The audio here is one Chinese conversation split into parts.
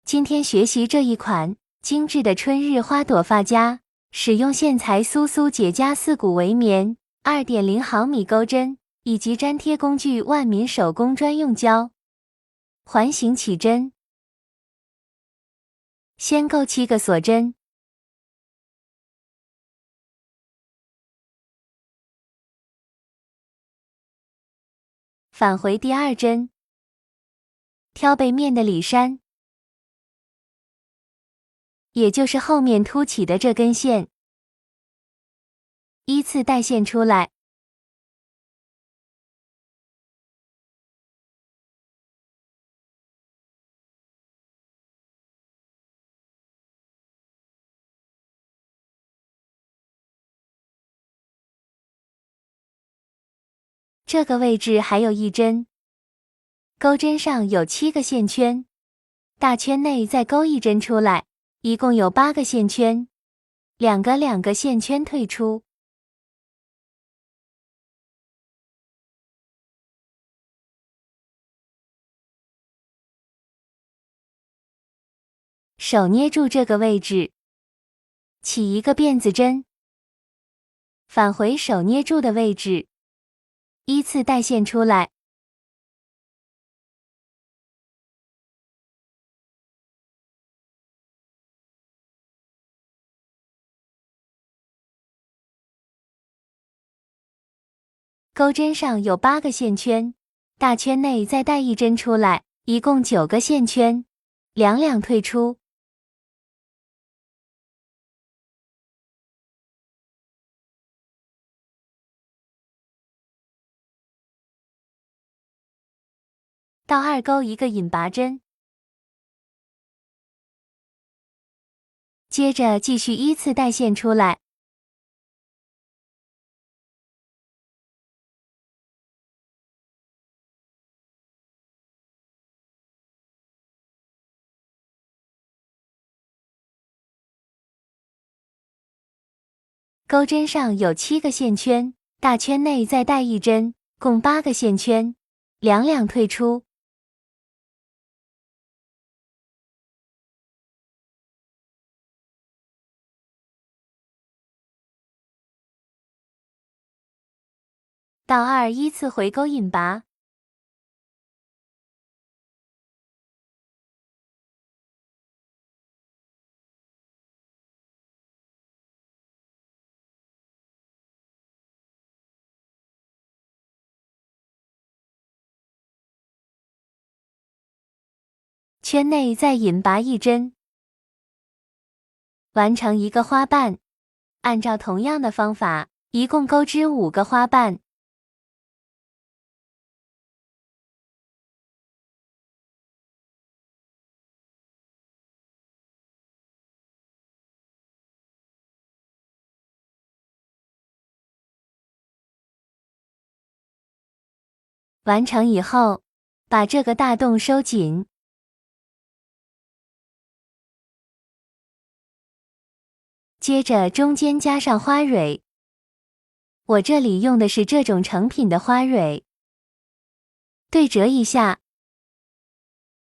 今天学习这一款精致的春日花朵发夹，使用线材酥酥结痂4股围棉 2.0 毫米钩针以及粘贴工具万民手工专用胶。环形起针，先钩7个锁针，返回第2针，挑背面的里衫，也就是后面凸起的这根线，依次带线出来。这个位置还有1针，钩针上有7个线圈，大圈内再钩1针出来，一共有8个线圈，2个线圈退出。手捏住这个位置，起一个辫子针，返回手捏住的位置，依次带线出来。钩针上有8个线圈，大圈内再带1针出来，一共9个线圈，2退出。到2钩一个引拔针，接着继续依次带线出来。钩针上有7个线圈，大圈内再带1针，共8个线圈，2退出。到2依次回钩引拔，圈内再引拔1针，完成一个花瓣。按照同样的方法，一共钩织5个花瓣。完成以后，把这个大洞收紧。接着中间加上花蕊，我这里用的是这种成品的花蕊，对折一下，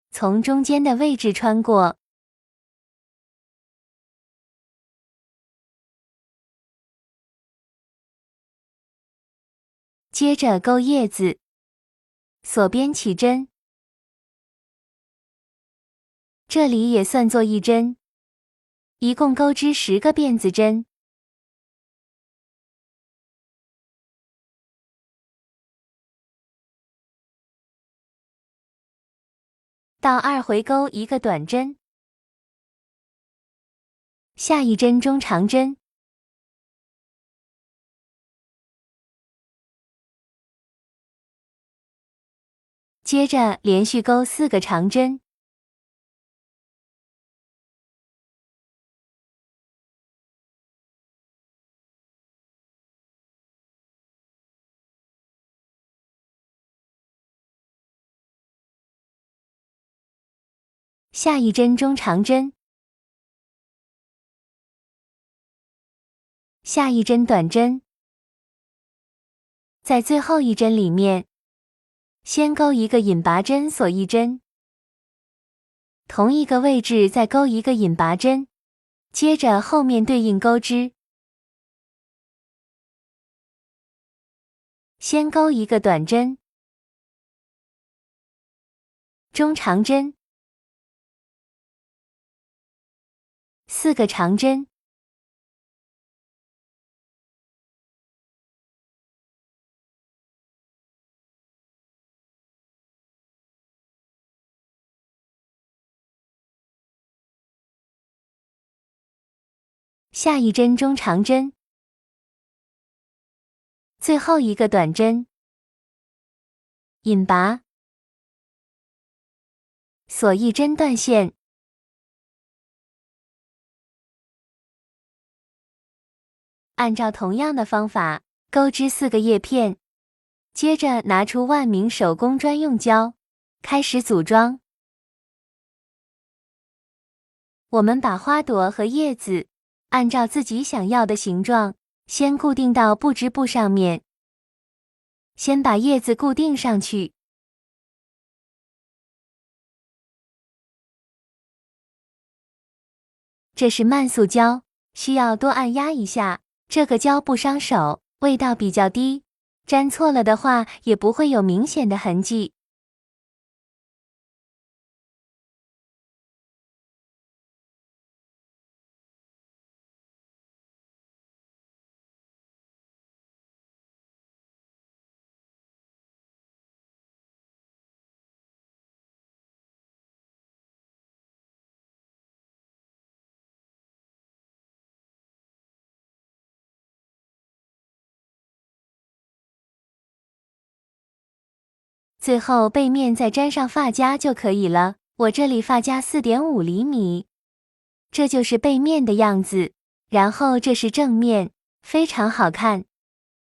从中间的位置穿过，接着钩叶子，锁边起针，这里也算作1针，一共钩织10个辫子针。到2回钩一个短针，下一针中长针，接着连续钩4个长针，下一针中长针，下一针短针，在最后一针里面，先钩一个引拔针锁1针，同一个位置再钩一个引拔针，接着后面对应钩织。先钩一个短针，中长针，4个长针，下一针中长针，最后一个短针，引拔，锁一针断线，按照同样的方法钩织4个叶片，接着拿出万明手工专用胶，开始组装。我们把花朵和叶子按照自己想要的形状，先固定到布织布上面。先把叶子固定上去，这是慢速胶，需要多按压一下，这个胶不伤手，味道比较低，粘错了的话也不会有明显的痕迹。最后背面再粘上发夹就可以了，我这里发夹4.5厘米。这就是背面的样子，然后这是正面，非常好看。